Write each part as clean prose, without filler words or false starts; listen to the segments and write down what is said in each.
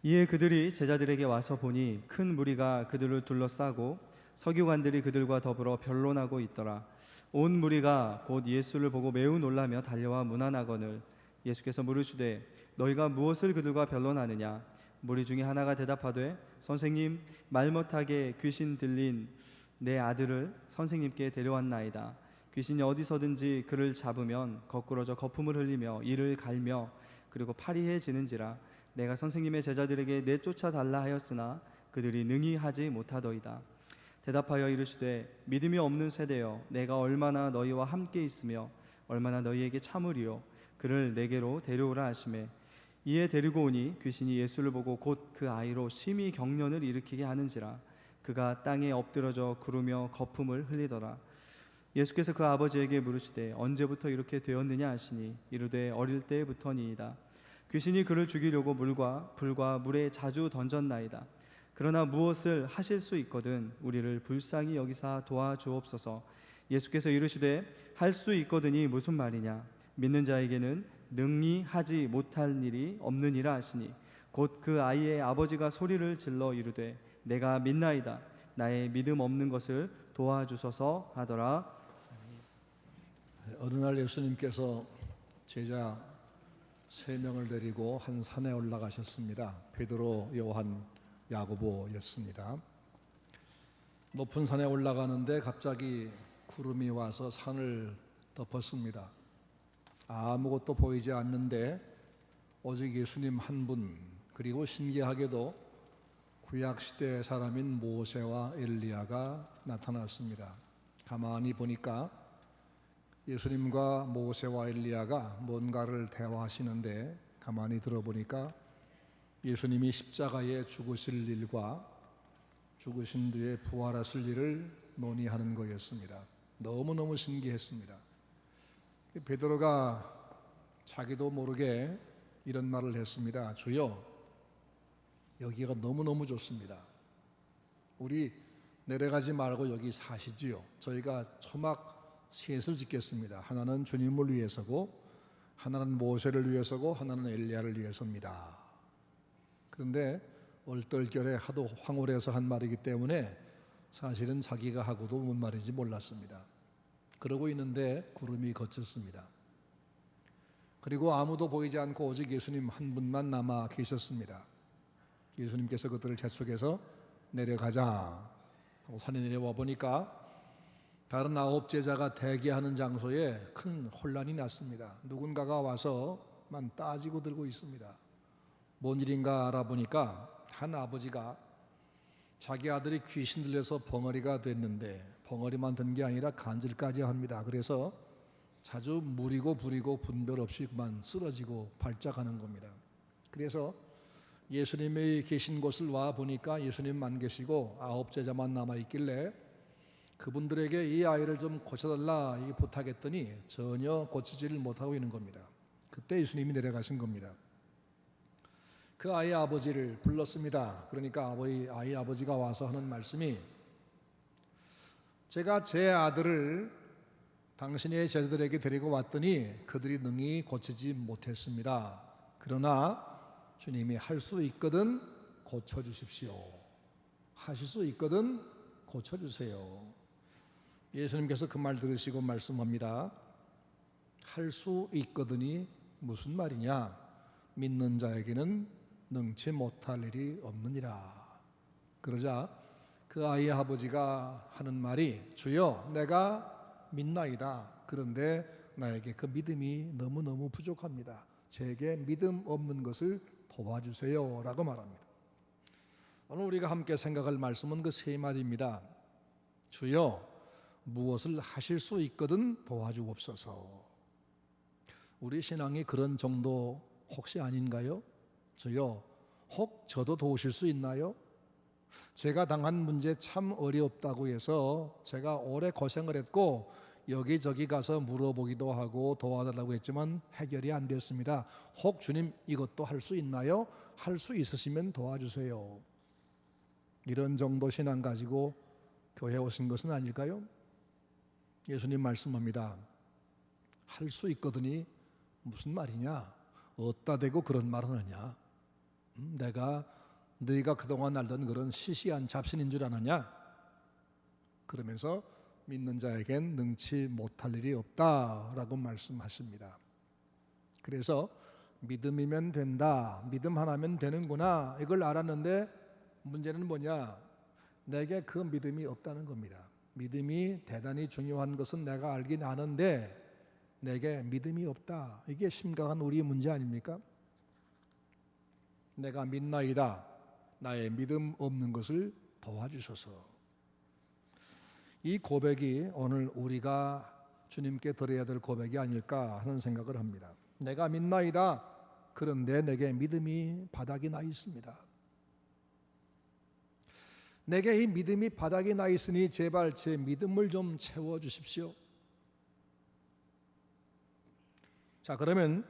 이에 그들이 제자들에게 와서 보니 큰 무리가 그들을 둘러싸고 서기관들이 그들과 더불어 변론하고 있더라. 온 무리가 곧 예수를 보고 매우 놀라며 달려와 문안하거늘 예수께서 물으시되 너희가 무엇을 그들과 변론하느냐. 무리 중에 하나가 대답하되 선생님, 말 못하게 귀신 들린 내 아들을 선생님께 데려왔나이다. 귀신이 어디서든지 그를 잡으면 거꾸러져 거품을 흘리며 이를 갈며 그리고 파리해지는지라. 내가 선생님의 제자들에게 내쫓아 달라 하였으나 그들이 능히 하지 못하더이다. 대답하여 이르시되 믿음이 없는 세대여, 내가 얼마나 너희와 함께 있으며 얼마나 너희에게 참으리요. 그를 내게로 데려오라 하시매 이에 데리고 오니 귀신이 예수를 보고 곧 그 아이로 심히 경련을 일으키게 하는지라. 그가 땅에 엎드러져 구르며 거품을 흘리더라. 예수께서 그 아버지에게 물으시되 언제부터 이렇게 되었느냐 하시니 이르되 어릴 때부터니이다. 귀신이 그를 죽이려고 물과 불과 물에 자주 던졌나이다. 그러나 무엇을 하실 수 있거든 우리를 불쌍히 여기사 도와주옵소서. 예수께서 이르시되 할 수 있거든이 무슨 말이냐. 믿는 자에게는 능히 하지 못할 일이 없느니라 하시니 곧 그 아이의 아버지가 소리를 질러 이르되 내가 믿나이다. 나의 믿음 없는 것을 도와주소서 하더라. 어느 날 예수님께서 제자 3명을 데리고 한 산에 올라가셨습니다. 베드로, 요한, 야고보였습니다. 높은 산에 올라가는데 갑자기 구름이 와서 산을 덮었습니다. 아무것도 보이지 않는데 오직 예수님 한 분, 그리고 신기하게도 구약시대 사람인 모세와 엘리야가 나타났습니다. 가만히 보니까 예수님과 모세와 엘리야가 뭔가를 대화하시는데 가만히 들어보니까 예수님이 십자가에 죽으실 일과 죽으신 뒤에 부활하실 일을 논의하는 거였습니다. 너무너무 신기했습니다. 베드로가 자기도 모르게 이런 말을 했습니다. 주여, 여기가 너무너무 좋습니다. 우리 내려가지 말고 여기 사시지요. 저희가 초막 셋을 짓겠습니다. 하나는 주님을 위해서고, 하나는 모세를 위해서고, 하나는 엘리야를 위해서입니다. 그런데 얼떨결에 하도 황홀해서 한 말이기 때문에 사실은 자기가 하고도 뭔 말인지 몰랐습니다. 그러고 있는데 구름이 걷혔습니다. 그리고 아무도 보이지 않고 오직 예수님 한 분만 남아 계셨습니다. 예수님께서 그들을 재촉해서 내려가자 하고 산에 내려와 보니까 다른 9 제자가 대기하는 장소에 큰 혼란이 났습니다. 누군가가 와서만 따지고 들고 있습니다. 뭔 일인가 알아보니까 한 아버지가 자기 아들이 귀신 들려서 벙어리가 됐는데 벙어리만 든 게 아니라 간질까지 합니다. 그래서 자주 무리고 부리고 분별 없이 그만 쓰러지고 발작하는 겁니다. 그래서 예수님이 계신 곳을 와 보니까 예수님만 계시고 9 제자만 남아있길래 그분들에게 이 아이를 좀 고쳐달라 부탁했더니 전혀 고치지를 못하고 있는 겁니다. 그때 예수님이 내려가신 겁니다. 그 아이의 아버지를 불렀습니다. 그러니까 아이 아버지가 와서 하는 말씀이 제가 제 아들을 당신의 제자들에게 데리고 왔더니 그들이 능히 고치지 못했습니다. 그러나 주님이 할 수 있거든 고쳐주십시오. 하실 수 있거든 고쳐주세요. 예수님께서 그 말 들으시고 말씀합니다. 할 수 있거든이 무슨 말이냐. 믿는 자에게는 능치 못할 일이 없느니라. 그러자 그 아이의 아버지가 하는 말이 주여, 내가 믿나이다. 그런데 나에게 그 믿음이 너무너무 부족합니다. 제게 믿음 없는 것을 도와주세요 라고 말합니다. 오늘 우리가 함께 생각할 말씀은 그 3마디입니다. 주여, 무엇을 하실 수 있거든 도와주옵소서. 우리 신앙이 그런 정도 혹시 아닌가요? 주여, 혹 저도 도우실 수 있나요? 제가 당한 문제 참 어렵다고 해서 제가 오래 고생을 했고 여기저기 가서 물어보기도 하고 도와달라고 했지만 해결이 안 됐습니다. 혹 주님 이것도 할 수 있나요? 할 수 있으시면 도와주세요. 이런 정도 신앙 가지고 교회에 오신 것은 아닐까요? 예수님 말씀합니다. 할 수 있거든이 무슨 말이냐? 어디다 대고 그런 말을 하냐? 내가 너희가 그동안 알던 그런 시시한 잡신인 줄 아느냐? 그러면서 믿는 자에겐 능치 못할 일이 없다라고 말씀하십니다. 그래서 믿음이면 된다, 믿음 하나면 되는구나, 이걸 알았는데 문제는 뭐냐? 내게 그 믿음이 없다는 겁니다. 믿음이 대단히 중요한 것은 내가 알긴 아는데 내게 믿음이 없다. 이게 심각한 우리의 문제 아닙니까? 내가 믿나이다, 나의 믿음 없는 것을 도와주셔서. 이 고백이 오늘 우리가 주님께 드려야 될 고백이 아닐까 하는 생각을 합니다. 내가 믿나이다, 그런데 내게 믿음이 바닥이 나 있습니다. 내게 이 믿음이 바닥이 나 있으니 제발 제 믿음을 좀 채워주십시오. 자, 그러면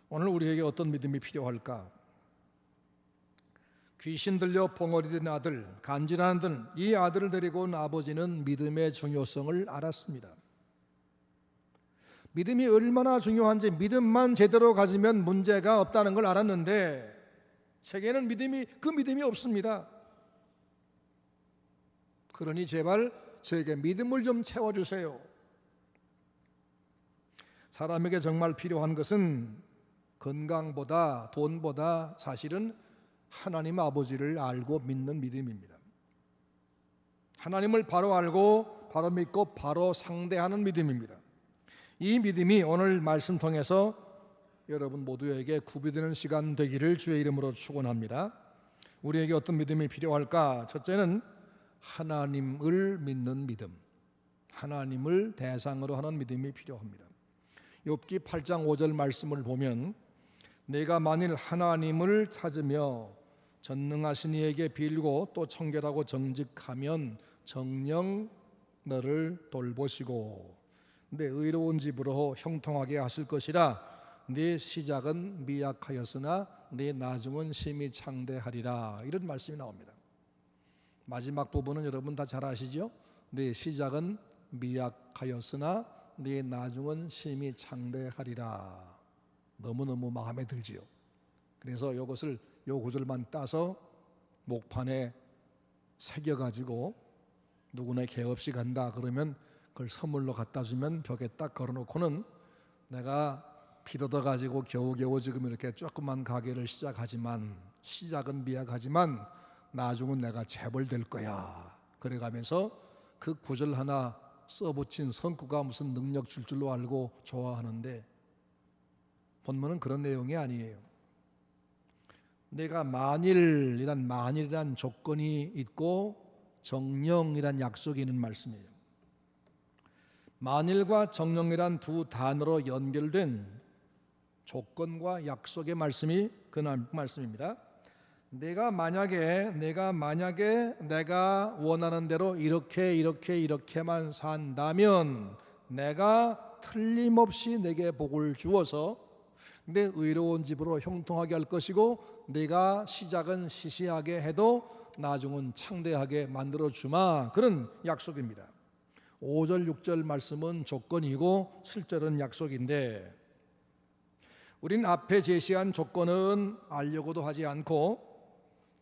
오늘 우리에게 어떤 믿음이 필요할까? 귀신 들려 봉어리 된 아들, 간질하는 이 아들을 데리고 온 아버지는 믿음의 중요성을 알았습니다. 믿음이 얼마나 중요한지, 믿음만 제대로 가지면 문제가 없다는 걸 알았는데 제게는 그 믿음이 없습니다. 그러니 제발 저에게 믿음을 좀 채워주세요. 사람에게 정말 필요한 것은 건강보다 돈보다 사실은 하나님 아버지를 알고 믿는 믿음입니다. 하나님을 바로 알고 바로 믿고 바로 상대하는 믿음입니다. 이 믿음이 오늘 말씀 통해서 여러분 모두에게 구비되는 시간 되기를 주의 이름으로 축원합니다. 우리에게 어떤 믿음이 필요할까? 첫째는 하나님을 믿는 믿음, 하나님을 대상으로 하는 믿음이 필요합니다. 욥기 8장 5절 말씀을 보면 내가 만일 하나님을 찾으며 전능하신 이에게 빌고 또 청결하고 정직하면 정녕 너를 돌보시고 내 의로운 집으로 형통하게 하실 것이라. 네 시작은 미약하였으나 네 나중은 심히 창대하리라. 이런 말씀이 나옵니다. 마지막 부분은 여러분 다 잘 아시죠? 네 시작은 미약하였으나 네 나중은 심히 창대하리라. 너무너무 마음에 들지요. 그래서 이것을 요 구절만 따서 목판에 새겨가지고 누구나 개 없이 간다 그러면 그걸 선물로 갖다 주면 벽에 딱 걸어놓고는 내가 피도덕가지고 겨우겨우 지금 이렇게 조그만 가게를 시작하지만 시작은 미약하지만 나중은 내가 재벌 될 거야. 그래가면서 그 구절 하나 써붙인 성구가 무슨 능력 줄 줄로 알고 좋아하는데 본문은 그런 내용이 아니에요. 내가 만일이란 조건이 있고 정령이란 약속이 있는 말씀이에요. 만일과 정령이란 두 단어로 연결된 조건과 약속의 말씀이 그 말씀입니다. 내가 만약에 내가 원하는 대로 이렇게만 산다면 내가 틀림없이 내게 복을 주어서 내 의로운 집으로 형통하게 할 것이고 내가 시작은 시시하게 해도 나중은 창대하게 만들어 주마. 그런 약속입니다. 5절 6절 말씀은 조건이고 7절은 약속인데 우린 앞에 제시한 조건은 알려고도 하지 않고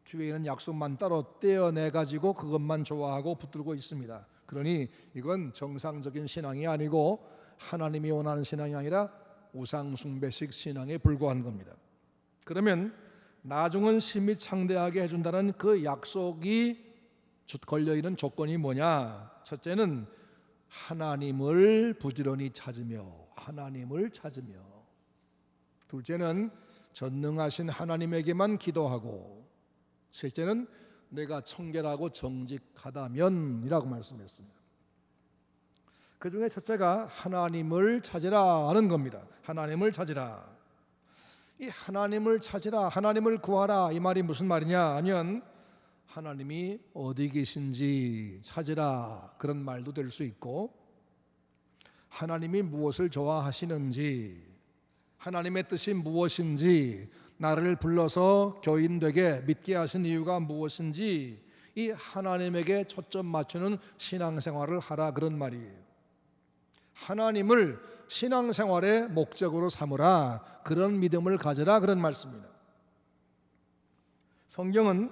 뒤에 있는 약속만 따로 떼어내 가지고 그것만 좋아하고 붙들고 있습니다. 그러니 이건 정상적인 신앙이 아니고 하나님이 원하는 신앙이 아니라 우상숭배식 신앙에 불과한 겁니다. 그러면 나중은 심히 창대하게 해준다는 그 약속이 걸려있는 조건이 뭐냐? 첫째는 하나님을 부지런히 찾으며 둘째는 전능하신 하나님에게만 기도하고 셋째는 내가 청결하고 정직하다면이라고 말씀했습니다. 그 중에 첫째가 하나님을 찾으라 하는 겁니다. 하나님을 찾으라. 이 하나님을 찾으라, 하나님을 구하라 이 말이 무슨 말이냐 하면 하나님이 어디 계신지 찾으라 그런 말도 될 수 있고 하나님이 무엇을 좋아하시는지 하나님의 뜻이 무엇인지 나를 불러서 교인되게 믿게 하신 이유가 무엇인지 이 하나님에게 초점 맞추는 신앙생활을 하라 그런 말이에요. 하나님을 신앙생활의 목적으로 삼으라 그런 믿음을 가져라 그런 말씀입니다. 성경은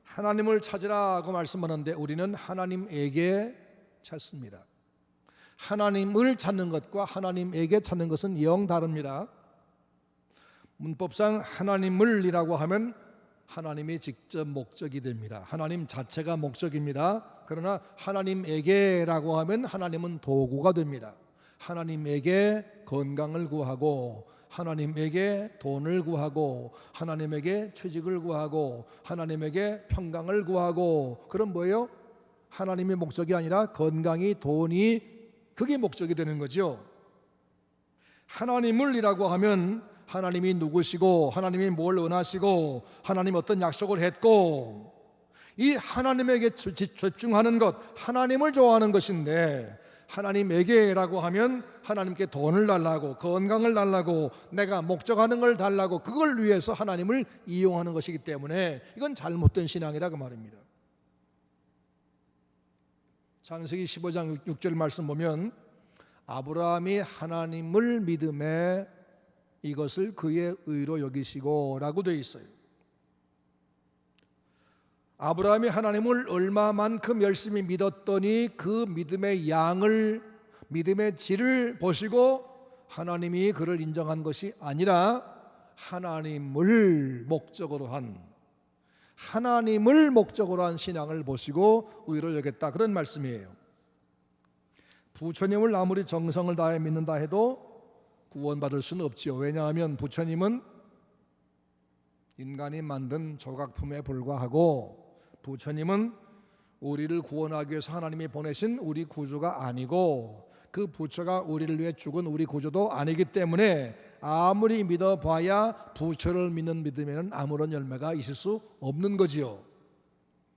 하나님을 찾으라고 말씀하는데 우리는 하나님에게 찾습니다. 하나님을 찾는 것과 하나님에게 찾는 것은 영 다릅니다. 문법상 하나님을이라고 하면 하나님이 직접 목적이 됩니다. 하나님 자체가 목적입니다. 그러나 하나님에게라고 하면 하나님은 도구가 됩니다. 하나님에게 건강을 구하고, 하나님에게 돈을 구하고, 하나님에게 취직을 구하고, 하나님에게 평강을 구하고, 그럼 뭐예요? 하나님의 목적이 아니라 건강이, 돈이, 그게 목적이 되는 거죠. 하나님을이라고 하면 하나님이 누구시고, 하나님이 뭘 원하시고, 하나님 어떤 약속을 했고, 이 하나님에게 집중하는 것, 하나님을 좋아하는 것인데, 하나님에게라고 하면 하나님께 돈을 달라고, 건강을 달라고, 내가 목적하는 걸 달라고, 그걸 위해서 하나님을 이용하는 것이기 때문에 이건 잘못된 신앙이라 그 말입니다. 창세기 15장 6절 말씀 보면 아브라함이 하나님을 믿음에 이것을 그의 의로 여기시고 라고 되어 있어요. 아브라함이 하나님을 얼마만큼 열심히 믿었더니 그 믿음의 양을, 믿음의 질을 보시고 하나님이 그를 인정한 것이 아니라 하나님을 목적으로 한 신앙을 보시고 의로 여겼다, 그런 말씀이에요. 부처님을 아무리 정성을 다해 믿는다 해도 구원받을 수는 없지요. 왜냐하면 부처님은 인간이 만든 조각품에 불과하고, 부처님은 우리를 구원하기 위해서 하나님이 보내신 우리 구주가 아니고, 그 부처가 우리를 위해 죽은 우리 구주도 아니기 때문에 아무리 믿어봐야 부처를 믿는 믿음에는 아무런 열매가 있을 수 없는 거지요.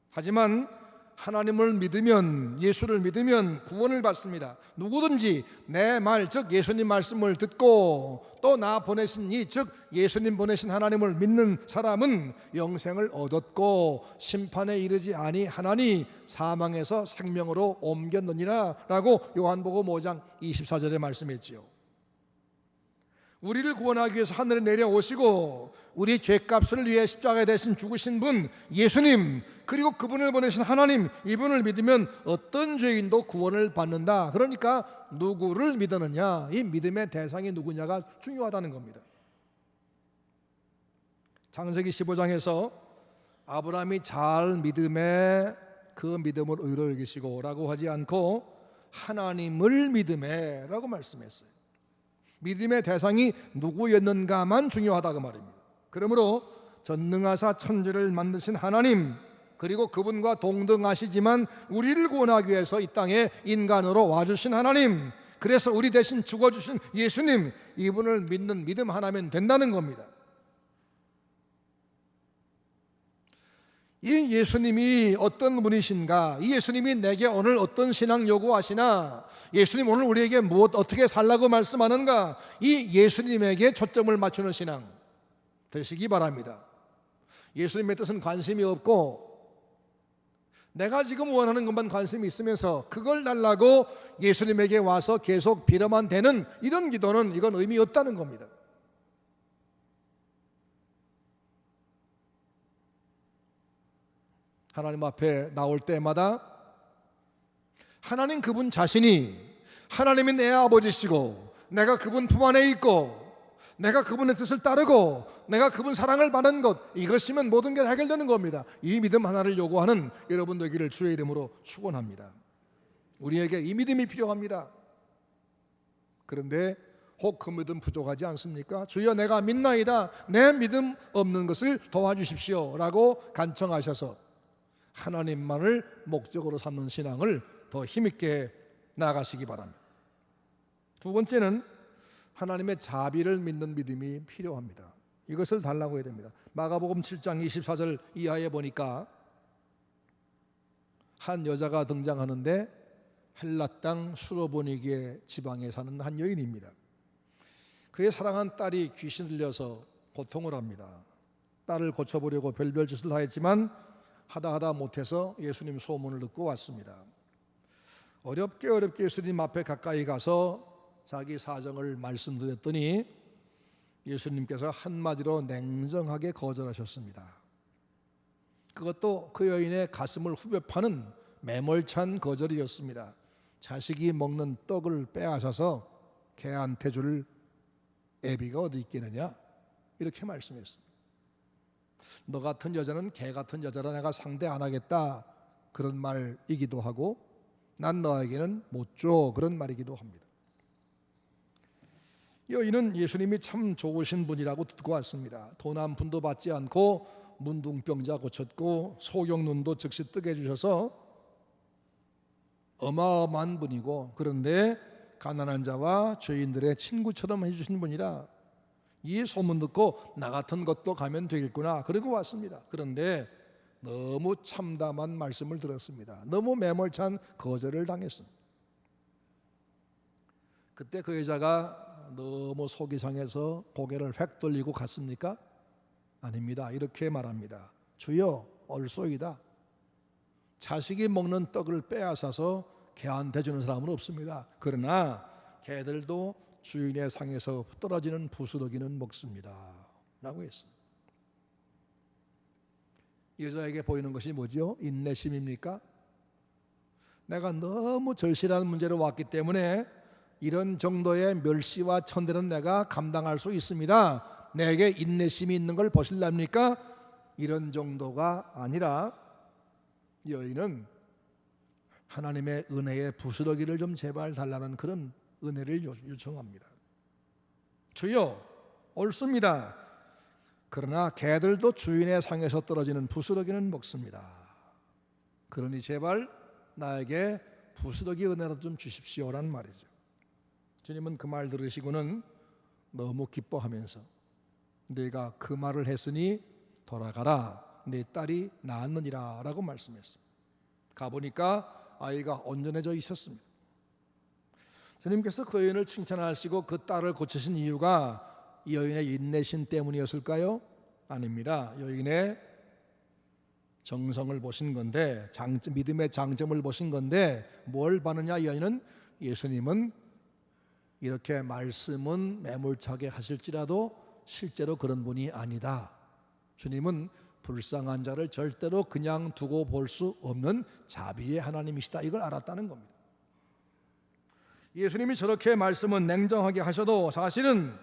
하지만 하나님을 믿으면, 예수를 믿으면 구원을 받습니다. 누구든지 내 말, 즉 예수님 말씀을 듣고 또 나 보내신 이, 즉 예수님 보내신 하나님을 믿는 사람은 영생을 얻었고 심판에 이르지 아니하나니 사망에서 생명으로 옮겼느니라 라고 요한복음 5장 24절에 말씀했지요. 우리를 구원하기 위해서 하늘에 내려오시고 우리 죄값을 위해 십자가에 대신 죽으신 분 예수님, 그리고 그분을 보내신 하나님, 이분을 믿으면 어떤 죄인도 구원을 받는다. 그러니까 누구를 믿었느냐, 이 믿음의 대상이 누구냐가 중요하다는 겁니다. 창세기 15장에서 아브라함이 잘 믿음에 그 믿음을 의로 여기시고 라고 하지 않고 하나님을 믿음에 라고 말씀했어요. 믿음의 대상이 누구였는가만 중요하다 그 말입니다. 그러므로 전능하사 천지를 만드신 하나님, 그리고 그분과 동등하시지만 우리를 구원하기 위해서 이 땅에 인간으로 와주신 하나님, 그래서 우리 대신 죽어주신 예수님, 이분을 믿는 믿음 하나면 된다는 겁니다. 이 예수님이 어떤 분이신가, 이 예수님이 내게 오늘 어떤 신앙 요구하시나, 예수님 오늘 우리에게 무엇 어떻게 살라고 말씀하는가, 이 예수님에게 초점을 맞추는 신앙 되시기 바랍니다. 예수님의 뜻은 관심이 없고 내가 지금 원하는 것만 관심이 있으면서 그걸 달라고 예수님에게 와서 계속 빌어만 되는 이런 기도는 이건 의미 없다는 겁니다. 하나님 앞에 나올 때마다 하나님 그분 자신이 하나님이 내 아버지시고 내가 그분 품 안에 있고 내가 그분의 뜻을 따르고 내가 그분 사랑을 받는 것, 이것이면 모든 게 해결되는 겁니다. 이 믿음 하나를 요구하는 여러분 되기를 주의 이름으로 축원합니다. 우리에게 이 믿음이 필요합니다. 그런데 혹 그 믿음 부족하지 않습니까? 주여 내가 믿나이다, 내 믿음 없는 것을 도와주십시오 라고 간청하셔서 하나님만을 목적으로 삼는 신앙을 더 힘있게 나아가시기 바랍니다. 두 번째는 하나님의 자비를 믿는 믿음이 필요합니다. 이것을 달라고 해야 됩니다. 마가복음 7장 24절 이하에 보니까 한 여자가 등장하는데 헬라 땅 수로보니게 지방에 사는 한 여인입니다. 그의 사랑한 딸이 귀신 들려서 고통을 합니다. 딸을 고쳐보려고 별별 짓을 다 했지만 하다 못해서 예수님 소문을 듣고 왔습니다. 어렵게 예수님 앞에 가까이 가서 자기 사정을 말씀드렸더니 예수님께서 한마디로 냉정하게 거절하셨습니다. 그것도 그 여인의 가슴을 후벼 파는 매몰찬 거절이었습니다. 자식이 먹는 떡을 빼앗아서 개한테 줄 애비가 어디 있겠느냐, 이렇게 말씀했습니다. 너 같은 여자는 개 같은 여자라 내가 상대 안 하겠다, 그런 말이기도 하고, 난 너에게는 못 줘, 그런 말이기도 합니다. 여인은 예수님이 참 좋으신 분이라고 듣고 왔습니다. 돈 한 푼도 받지 않고 문둥병자 고쳤고 소경눈도 즉시 뜨게 해주셔서 어마어마한 분이고, 그런데 가난한 자와 죄인들의 친구처럼 해주신 분이라 이 소문 듣고 나 같은 것도 가면 되겠구나, 그러고 왔습니다. 그런데 너무 참담한 말씀을 들었습니다. 너무 매몰찬 거절을 당했습니다. 그때 그 여자가 너무 속이 상해서 고개를 획 돌리고 갔습니까? 아닙니다. 이렇게 말합니다. 주여, 얼쏘이다. 자식이 먹는 떡을 빼앗아서 개한테 주는 사람은 없습니다. 그러나 개들도 주인의 상에서 떨어지는 부스러기는 먹습니다, 라고 했습니다. 여자에게 보이는 것이 뭐죠? 인내심입니까? 내가 너무 절실한 문제로 왔기 때문에 이런 정도의 멸시와 천대는 내가 감당할 수 있습니다, 내게 인내심이 있는 걸 보실랍니까? 이런 정도가 아니라 여인은 하나님의 은혜의 부스러기를 좀 제발 달라는 그런 은혜를 요청합니다. 주여, 옳습니다. 그러나 개들도 주인의 상에서 떨어지는 부스러기는 먹습니다. 그러니 제발 나에게 부스러기 은혜를 좀 주십시오라는 말이죠. 주님은 그 말 들으시고는 너무 기뻐하면서 네가 그 말을 했으니 돌아가라, 네 딸이 나았느니라 라고 말씀했습니다. 가보니까 아이가 온전해져 있었습니다. 주님께서 그 여인을 칭찬하시고 그 딸을 고치신 이유가 이 여인의 인내심 때문이었을까요? 아닙니다. 여인의 정성을 보신 건데, 믿음의 장점을 보신 건데, 뭘 봤느냐? 이 여인은 예수님은 이렇게 말씀은 매몰차게 하실지라도 실제로 그런 분이 아니다, 주님은 불쌍한 자를 절대로 그냥 두고 볼 수 없는 자비의 하나님이시다, 이걸 알았다는 겁니다. 예수님이 저렇게 말씀은 냉정하게 하셔도 사실은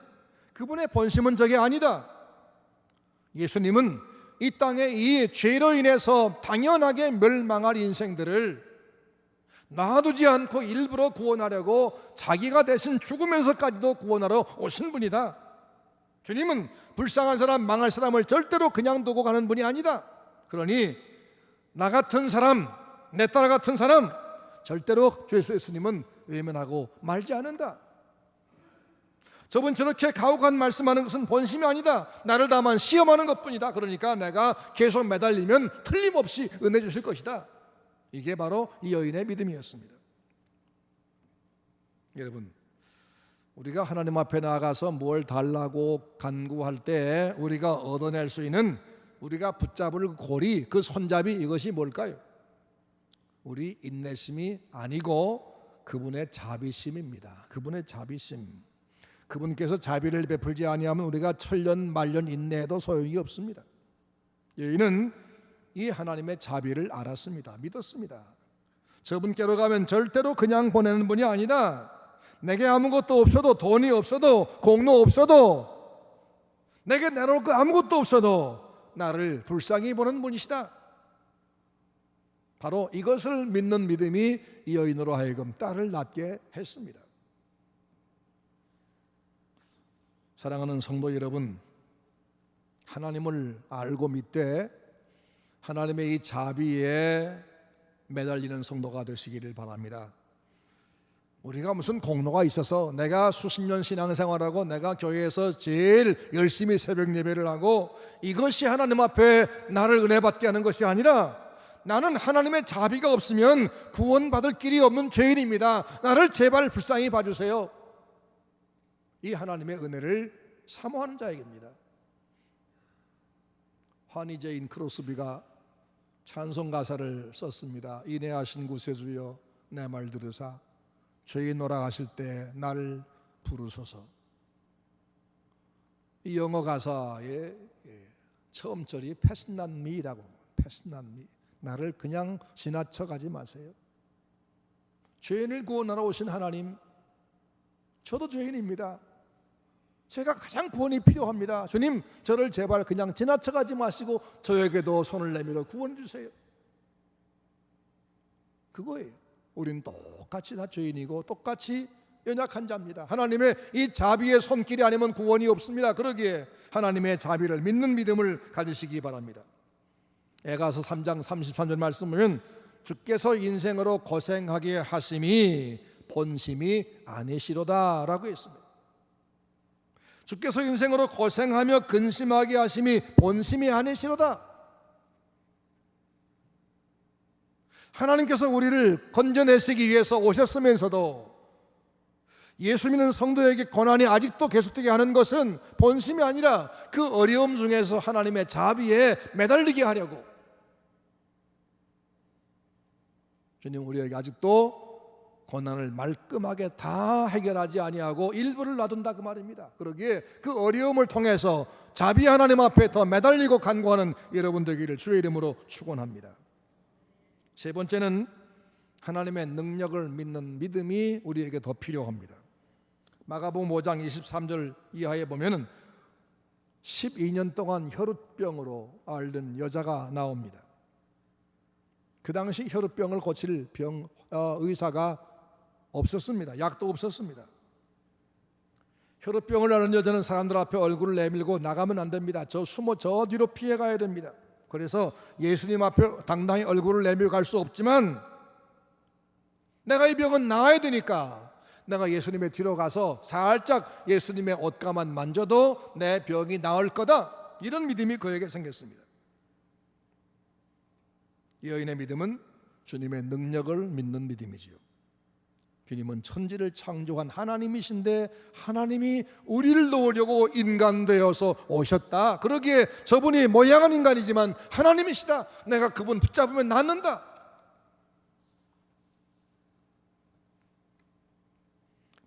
그분의 본심은 저게 아니다. 예수님은 이 땅에 이 죄로 인해서 당연하게 멸망할 인생들을 놔두지 않고 일부러 구원하려고 자기가 대신 죽으면서까지도 구원하러 오신 분이다. 주님은 불쌍한 사람, 망할 사람을 절대로 그냥 두고 가는 분이 아니다. 그러니 나 같은 사람, 내 딸 같은 사람 절대로 주 예수님은 외면하고 말지 않는다. 저분 저렇게 가혹한 말씀하는 것은 본심이 아니다, 나를 다만 시험하는 것뿐이다. 그러니까 내가 계속 매달리면 틀림없이 은혜 주실 것이다. 이게 바로 이 여인의 믿음이었습니다. 여러분, 우리가 하나님 앞에 나아가서 뭘 달라고 간구할 때 우리가 얻어낼 수 있는, 우리가 붙잡을 고리, 그 손잡이, 이것이 뭘까요? 우리 인내심이 아니고 그분의 자비심입니다. 그분의 자비심. 그분께서 자비를 베풀지 아니하면 우리가 천년 만년 인내해도 소용이 없습니다. 여인은 이 하나님의 자비를 알았습니다. 믿었습니다. 저분께로 가면 절대로 그냥 보내는 분이 아니다. 내게 아무것도 없어도, 돈이 없어도, 공로 없어도, 내게 내놓을 거 아무것도 없어도 나를 불쌍히 보는 분이시다. 바로 이것을 믿는 믿음이 이 여인으로 하여금 딸을 낳게 했습니다. 사랑하는 성도 여러분, 하나님을 알고 믿되 하나님의 이 자비에 매달리는 성도가 되시기를 바랍니다. 우리가 무슨 공로가 있어서, 내가 수십 년 신앙생활하고 내가 교회에서 제일 열심히 새벽 예배를 하고 이것이 하나님 앞에 나를 은혜 받게 하는 것이 아니라, 나는 하나님의 자비가 없으면 구원받을 길이 없는 죄인입니다. 나를 제발 불쌍히 봐주세요. 이 하나님의 은혜를 사모하는 자에게입니다. 환희제인 크로스비가 찬송 가사를 썼습니다. 인애하신 구세주여 내 말 들으사 죄인 오락하실 때 나를 부르소서. 이 영어 가사의 처음 절이 Pass not me라고, pass not me. 나를 그냥 지나쳐 가지 마세요. 죄인을 구원하러 오신 하나님, 저도 죄인입니다. 제가 가장 구원이 필요합니다. 주님, 저를 제발 그냥 지나쳐 가지 마시고 저에게도 손을 내밀어 구원해 주세요. 그거예요. 우리는 똑같이 다 죄인이고 똑같이 연약한 자입니다. 하나님의 이 자비의 손길이 아니면 구원이 없습니다. 그러기에 하나님의 자비를 믿는 믿음을 가지시기 바랍니다. 에가서 3장 33절 말씀 보면 주께서 인생으로 고생하게 하심이 본심이 아니시로다 라고 했습니다. 주께서 인생으로 고생하며 근심하게 하심이 본심이 아니시로다. 하나님께서 우리를 건져내시기 위해서 오셨으면서도 예수 믿는 성도에게 고난이 아직도 계속되게 하는 것은 본심이 아니라 그 어려움 중에서 하나님의 자비에 매달리게 하려고. 주님, 우리에게 아직도 고난을 말끔하게 다 해결하지 아니하고 일부를 놔둔다 그 말입니다. 그러기에 그 어려움을 통해서 자비 하나님 앞에 더 매달리고 간구하는 여러분 되기를 주의 이름으로 축원합니다. 세 번째는 하나님의 능력을 믿는 믿음이 우리에게 더 필요합니다. 마가복음 5장 23절 이하에 보면은 12년 동안 혈우병으로 앓는 여자가 나옵니다. 그 당시 혈우병을 고칠 의사가 없었습니다. 약도 없었습니다. 혈우병을 앓는 여자는 사람들 앞에 얼굴을 내밀고 나가면 안 됩니다. 저 뒤로 피해 가야 됩니다. 그래서 예수님 앞에 당당히 얼굴을 내밀고 갈 수 없지만 내가 이 병은 나아야 되니까 내가 예수님의 뒤로 가서 살짝 예수님의 옷가만 만져도 내 병이 나을 거다. 이런 믿음이 그에게 생겼습니다. 이 여인의 믿음은 주님의 능력을 믿는 믿음이지요. 주님은 천지를 창조한 하나님이신데 하나님이 우리를 도우려고 인간 되어서 오셨다. 그러기에 저분이 모양은 인간이지만 하나님이시다. 내가 그분 붙잡으면 낫는다.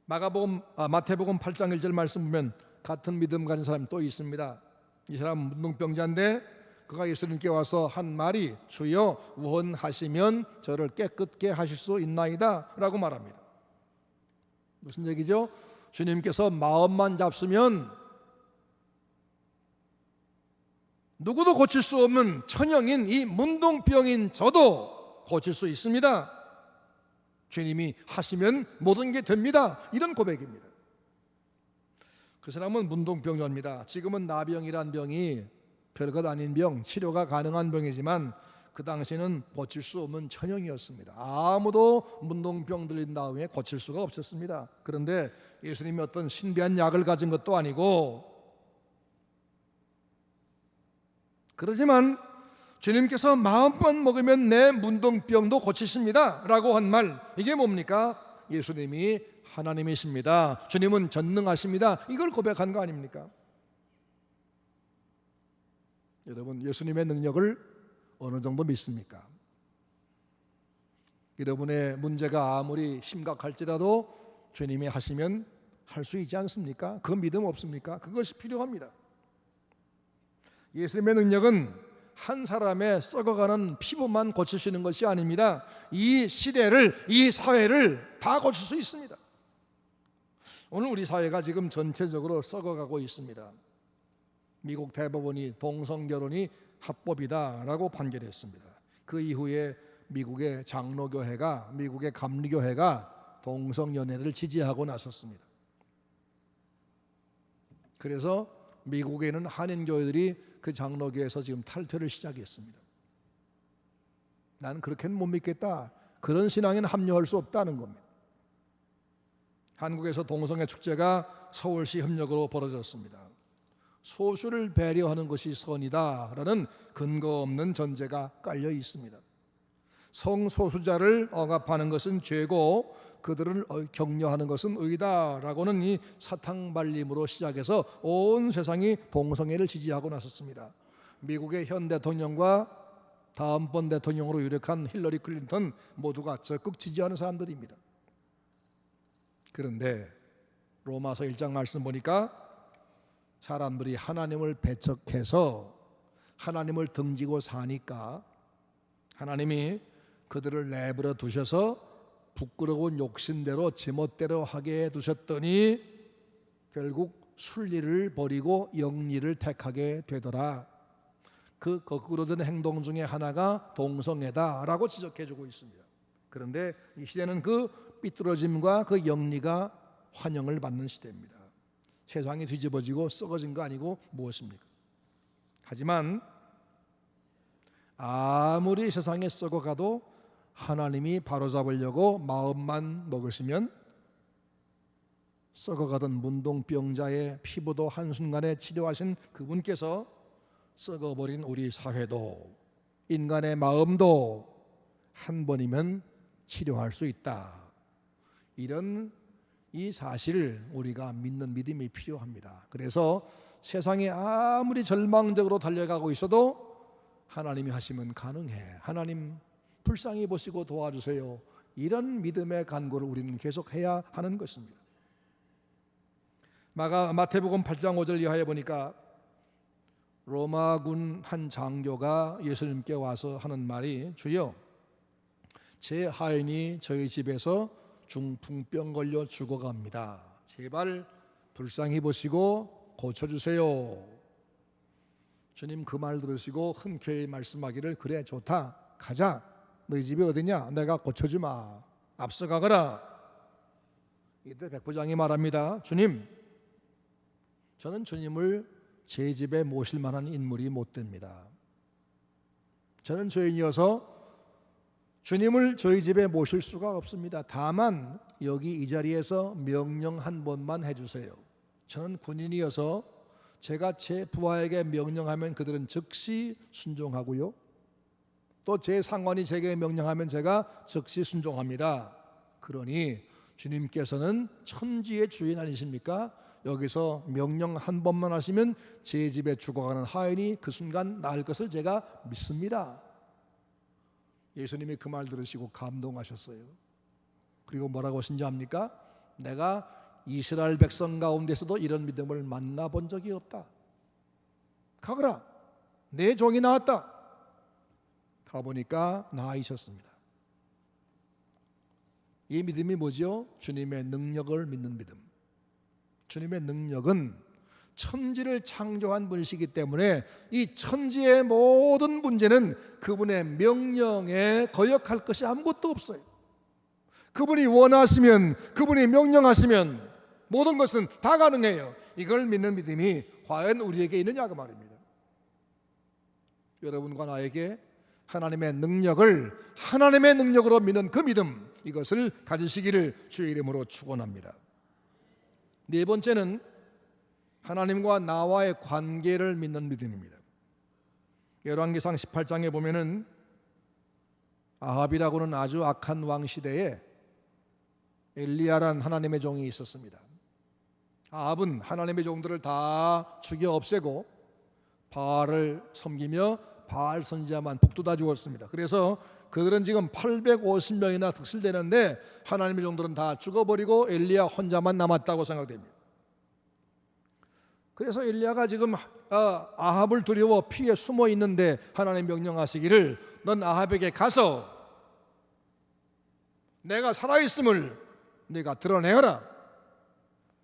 마태복음 8장 1절 말씀 보면 같은 믿음 가진 사람이 또 있습니다. 이 사람은 문둥병자인데 그가 예수님께 와서 한 말이 주여 원하시면 저를 깨끗게 하실 수 있나이다 라고 말합니다. 무슨 얘기죠? 주님께서 마음만 잡수면 누구도 고칠 수 없는 천형인 이 문둥병인 저도 고칠 수 있습니다. 주님이 하시면 모든 게 됩니다. 이런 고백입니다. 그 사람은 문둥병자입니다. 지금은 나병이란 병이 별것 아닌 병, 치료가 가능한 병이지만 그 당시에는 고칠 수 없는 천형이었습니다. 아무도 문둥병 들린 다음에 고칠 수가 없었습니다. 그런데 예수님이 어떤 신비한 약을 가진 것도 아니고, 그러지만 주님께서 마음만 먹으면 내 문둥병도 고치십니다 라고 한 말, 이게 뭡니까? 예수님이 하나님이십니다. 주님은 전능하십니다. 이걸 고백한 거 아닙니까? 여러분, 예수님의 능력을 어느 정도 믿습니까? 여러분의 문제가 아무리 심각할지라도 주님이 하시면 할 수 있지 않습니까? 그 믿음 없습니까? 그것이 필요합니다. 예수님의 능력은 한 사람의 썩어가는 피부만 고치시는 것이 아닙니다. 이 시대를, 이 사회를 다 고칠 수 있습니다. 오늘 우리 사회가 지금 전체적으로 썩어가고 있습니다. 미국 대법원이 동성결혼이 합법이다라고 판결했습니다. 그 이후에 미국의 장로교회가, 미국의 감리교회가 동성연애를 지지하고 나섰습니다. 그래서 미국에 있는 한인교회들이 그 장로교회에서 지금 탈퇴를 시작했습니다. 나는 그렇게는 못 믿겠다. 그런 신앙에는 합류할 수 없다는 겁니다. 한국에서 동성애 축제가 서울시 협력으로 벌어졌습니다. 소수를 배려하는 것이 선이다라는 근거 없는 전제가 깔려 있습니다. 성소수자를 억압하는 것은 죄고 그들을 격려하는 것은 의다라고는 이 사탕발림으로 시작해서 온 세상이 동성애를 지지하고 나섰습니다. 미국의 현 대통령과 다음번 대통령으로 유력한 힐러리 클린턴 모두가 적극 지지하는 사람들입니다. 그런데 로마서 1장 말씀 보니까 사람들이 하나님을 배척해서 하나님을 등지고 사니까 하나님이 그들을 내버려 두셔서 부끄러운 욕심대로 지멋대로 하게 두셨더니 결국 순리를 버리고 영리를 택하게 되더라. 그 거꾸로 된 행동 중에 하나가 동성애다라고 지적해주고 있습니다. 그런데 이 시대는 그 삐뚤어짐과 그 영리가 환영을 받는 시대입니다. 세상이 뒤집어지고 썩어진 거 아니고 무엇입니까? 하지만 아무리 세상에 썩어가도 하나님이 바로잡으려고 마음만 먹으시면 썩어가던 문둥병자의 피부도 한순간에 치료하신 그분께서 썩어버린 우리 사회도 인간의 마음도 한 번이면 치료할 수 있다. 이런 이 사실을 우리가 믿는 믿음이 필요합니다. 그래서 세상에 아무리 절망적으로 달려가고 있어도 하나님이 하시면 가능해. 하나님 불쌍히 보시고 도와주세요. 이런 믿음의 간구를 우리는 계속해야 하는 것입니다. 마태복음 8장 5절 이하에 보니까 로마군 한 장교가 예수님께 와서 하는 말이, 주여, 제 하인이 저희 집에서 중풍병 걸려 죽어갑니다. 제발 불쌍히 보시고 고쳐주세요. 주님 그 말 들으시고 흔쾌히 말씀하기를, 그래 좋다, 가자. 너희 집이 어디냐? 내가 고쳐주마. 앞서가거라. 이때 백부장이 말합니다. 주님, 저는 주님을 제 집에 모실 만한 인물이 못 됩니다. 저는 죄인이어서 주님을 저희 집에 모실 수가 없습니다. 다만 여기 이 자리에서 명령 한 번만 해주세요. 저는 군인이어서 제가 제 부하에게 명령하면 그들은 즉시 순종하고요, 또 제 상관이 제게 명령하면 제가 즉시 순종합니다. 그러니 주님께서는 천지의 주인 아니십니까? 여기서 명령 한 번만 하시면 제 집에 죽어가는 하인이 그 순간 나을 것을 제가 믿습니다. 예수님이 그 말 들으시고 감동하셨어요. 그리고 뭐라고 하신지 압니까? 내가 이스라엘 백성 가운데서도 이런 믿음을 만나본 적이 없다. 가거라, 내 종이 나왔다. 가보니까 나아 있었습니다. 이 믿음이 뭐죠? 주님의 능력을 믿는 믿음. 주님의 능력은 천지를 창조한 분이시기 때문에 이 천지의 모든 문제는 그분의 명령에 거역할 것이 아무것도 없어요. 그분이 원하시면, 그분이 명령하시면 모든 것은 다 가능해요. 이걸 믿는 믿음이 과연 우리에게 있느냐고 말입니다. 여러분과 나에게 하나님의 능력을 하나님의 능력으로 믿는 그 믿음, 이것을 가지시기를 주의 이름으로 축원합니다. 네 번째는 하나님과 나와의 관계를 믿는 믿음입니다. 열왕기상 18장에 보면은 아합이라고는 아주 악한 왕 시대에 엘리야란 하나님의 종이 있었습니다. 아합은 하나님의 종들을 다 죽여 없애고 바알을 섬기며 바알 선지자만 북돋아 주었습니다. 그래서 그들은 지금 850명이나 득실되는데 하나님의 종들은 다 죽어버리고 엘리야 혼자만 남았다고 생각됩니다. 그래서 엘리야가 지금 아합을 두려워 피해 숨어 있는데 하나님 명령하시기를, 넌 아합에게 가서 내가 살아있음을 네가 드러내어라.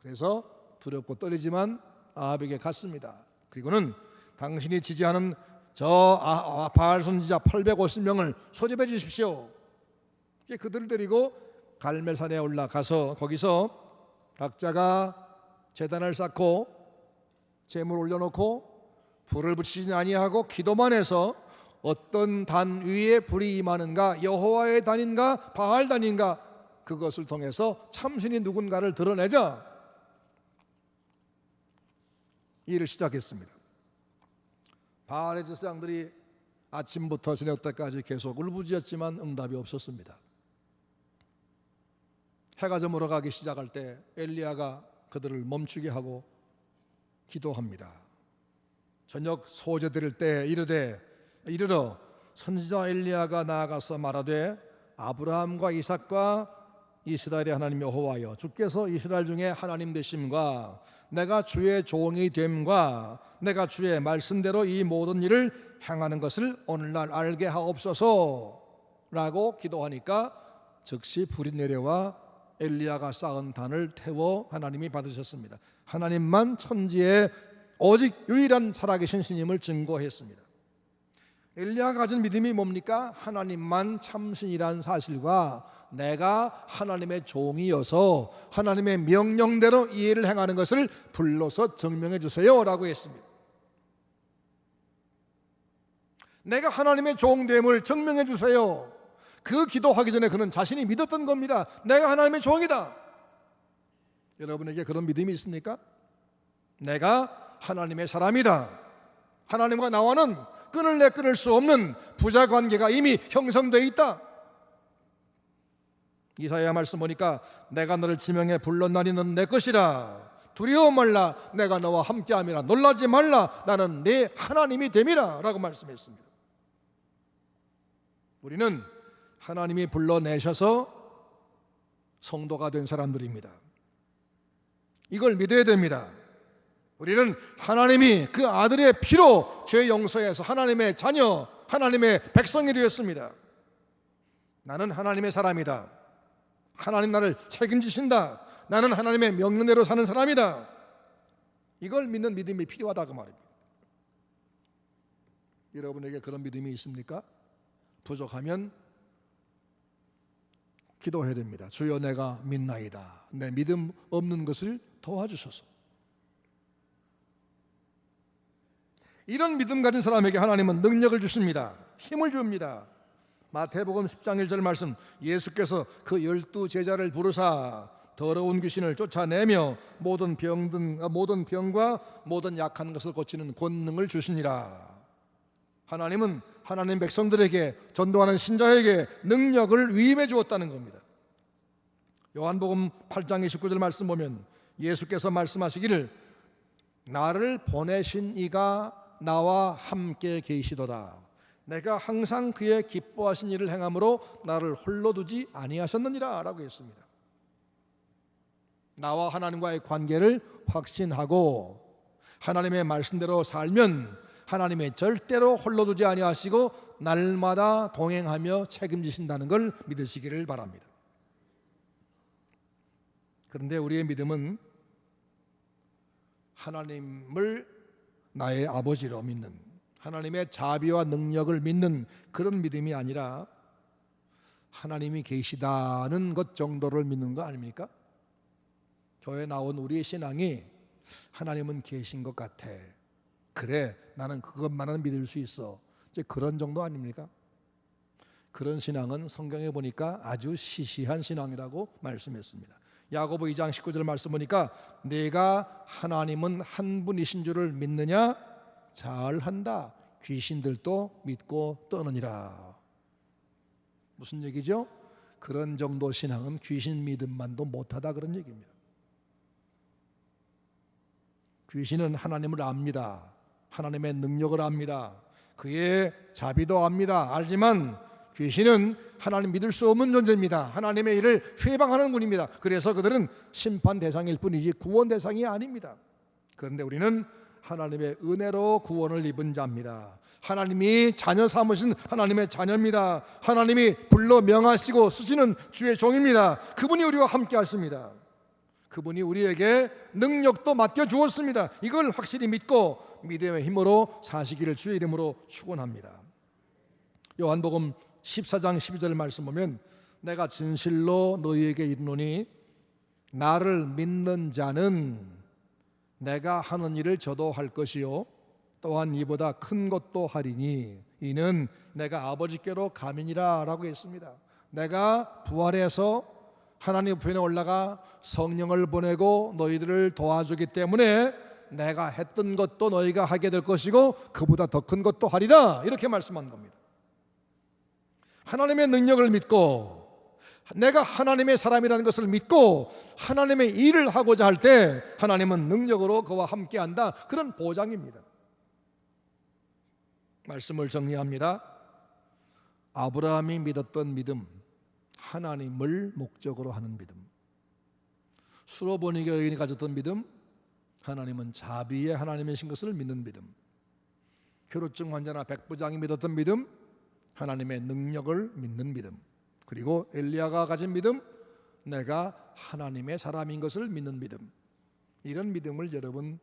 그래서 두렵고 떨리지만 아합에게 갔습니다. 그리고는 당신이 지지하는 저 바알 선지자 850명을 소집해 주십시오. 그들을 데리고 갈멜산에 올라가서 거기서 각자가 제단을 쌓고 제물 올려놓고 불을 붙이지 아니하고 기도만 해서 어떤 단 위에 불이 임하는가, 여호와의 단인가 바알 단인가, 그것을 통해서 참신이 누군가를 드러내자 일을 시작했습니다. 바알의 제사장들이 아침부터 저녁 때까지 계속 울부짖었지만 응답이 없었습니다. 해가 저물어 가기 시작할 때 엘리야가 그들을 멈추게 하고 기도합니다. 저녁 소재 드릴 때 이르러 선지자 엘리야가 나아가서 말하되, 아브라함과 이삭과 이스라엘의 하나님 여호와여, 주께서 이스라엘 중에 하나님 되심과 내가 주의 종이 됨과 내가 주의 말씀대로 이 모든 일을 행하는 것을 오늘날 알게 하옵소서라고 기도하니까 즉시 불이 내려와 엘리야가 쌓은 단을 태워 하나님이 받으셨습니다. 하나님만 천지에 오직 유일한 살아계신 신임을 증거했습니다. 엘리야가 가진 믿음이 뭡니까? 하나님만 참신이라는 사실과 내가 하나님의 종이어서 하나님의 명령대로 이 일을 행하는 것을 불러서 증명해 주세요 라고 했습니다. 내가 하나님의 종됨을 증명해 주세요. 그 기도하기 전에 그는 자신이 믿었던 겁니다. 내가 하나님의 종이다. 여러분에게 그런 믿음이 있습니까? 내가 하나님의 사람이다. 하나님과 나와는 끊을래 끊을 수 없는 부자 관계가 이미 형성되어 있다. 이사야 말씀 보니까 내가 너를 지명해 불렀나니 너는 내 것이라. 두려워 말라. 내가 너와 함께함이라. 놀라지 말라. 나는 네 하나님이 됨이라 라고 말씀했습니다. 우리는 하나님이 불러내셔서 성도가 된 사람들입니다. 이걸 믿어야 됩니다. 우리는 하나님이 그 아들의 피로 죄 용서해서 하나님의 자녀, 하나님의 백성이 되었습니다. 나는 하나님의 사람이다. 하나님 나를 책임지신다. 나는 하나님의 명령대로 사는 사람이다. 이걸 믿는 믿음이 필요하다 그 말입니다. 여러분에게 그런 믿음이 있습니까? 부족하면 기도해야 됩니다. 주여 내가 믿나이다. 내 믿음 없는 것을 도와주소서. 이런 믿음 가진 사람에게 하나님은 능력을 주십니다. 힘을 줍니다. 마태복음 10장 1절 말씀, 예수께서 그 12 제자를 부르사 더러운 귀신을 쫓아내며 모든 병과 모든 약한 것을 고치는 권능을 주시니라. 하나님은 하나님 백성들에게, 전도하는 신자에게 능력을 위임해 주었다는 겁니다. 요한복음 8장 29절 말씀 보면 예수께서 말씀하시기를 나를 보내신 이가 나와 함께 계시도다. 내가 항상 그의 기뻐하신 일을 행함으로 나를 홀로 두지 아니하셨느니라 라고 했습니다. 나와 하나님과의 관계를 확신하고 하나님의 말씀대로 살면 하나님의 절대로 홀로 두지 아니하시고 날마다 동행하며 책임지신다는 걸 믿으시기를 바랍니다. 그런데 우리의 믿음은 하나님을 나의 아버지로 믿는, 하나님의 자비와 능력을 믿는 그런 믿음이 아니라 하나님이 계시다는 것 정도를 믿는 거 아닙니까? 교회 나온 우리의 신앙이 하나님은 계신 것 같아. 그래, 나는 그것만은 믿을 수 있어. 이제 그런 정도 아닙니까? 그런 신앙은 성경에 보니까 아주 시시한 신앙이라고 말씀했습니다. 야고보 2장 19절 말씀 보니까 내가 하나님은 한 분이신 줄을 믿느냐? 잘한다. 귀신들도 믿고 떠느니라. 무슨 얘기죠? 그런 정도 신앙은 귀신 믿음만도 못하다 그런 얘기입니다. 귀신은 하나님을 압니다. 하나님의 능력을 압니다. 그의 자비도 압니다. 알지만 귀신은 하나님 믿을 수 없는 존재입니다. 하나님의 일을 회방하는 분입니다. 그래서 그들은 심판 대상일 뿐이지 구원 대상이 아닙니다. 그런데 우리는 하나님의 은혜로 구원을 입은 자입니다. 하나님이 자녀 삼으신 하나님의 자녀입니다. 하나님이 불러 명하시고 쓰시는 주의 종입니다. 그분이 우리와 함께 하십니다. 그분이 우리에게 능력도 맡겨주었습니다. 이걸 확실히 믿고 믿음의 힘으로 사시기를 주의 이름으로 축원합니다. 요한복음 14장 12절 말씀 보면 내가 진실로 너희에게 이르노니 나를 믿는 자는 내가 하는 일을 저도 할 것이요 또한 이보다 큰 것도 하리니 이는 내가 아버지께로 감이니라 라고 했습니다. 내가 부활해서 하나님 우편에 올라가 성령을 보내고 너희들을 도와주기 때문에 내가 했던 것도 너희가 하게 될 것이고 그보다 더 큰 것도 하리라 이렇게 말씀한 겁니다. 하나님의 능력을 믿고 내가 하나님의 사람이라는 것을 믿고 하나님의 일을 하고자 할 때 하나님은 능력으로 그와 함께한다. 그런 보장입니다. 말씀을 정리합니다. 아브라함이 믿었던 믿음, 하나님을 목적으로 하는 믿음. 수로보니게 여인이 가졌던 믿음, 하나님은 자비의 하나님이신 것을 믿는 믿음. 폐로증 환자나 백부장이 믿었던 믿음, 하나님의 능력을 믿는 믿음, 그리고 엘리야가 가진 믿음, 내가 하나님의 사람인 것을 믿는 믿음, 이런 믿음을 여러분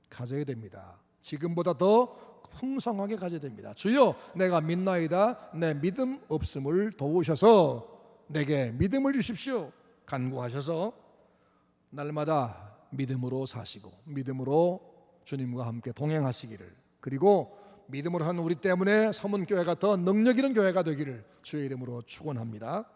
가져야 됩니다. 지금보다 더 풍성하게 가져야 됩니다. 주여, 내가 믿나이다. 내 믿음 없음을 도우셔서 내게 믿음을 주십시오. 간구하셔서 날마다 믿음으로 사시고 믿음으로 주님과 함께 동행하시기를, 그리고 믿음으로 한 우리 때문에 서문교회가 더 능력 있는 교회가 되기를 주의 이름으로 축원합니다.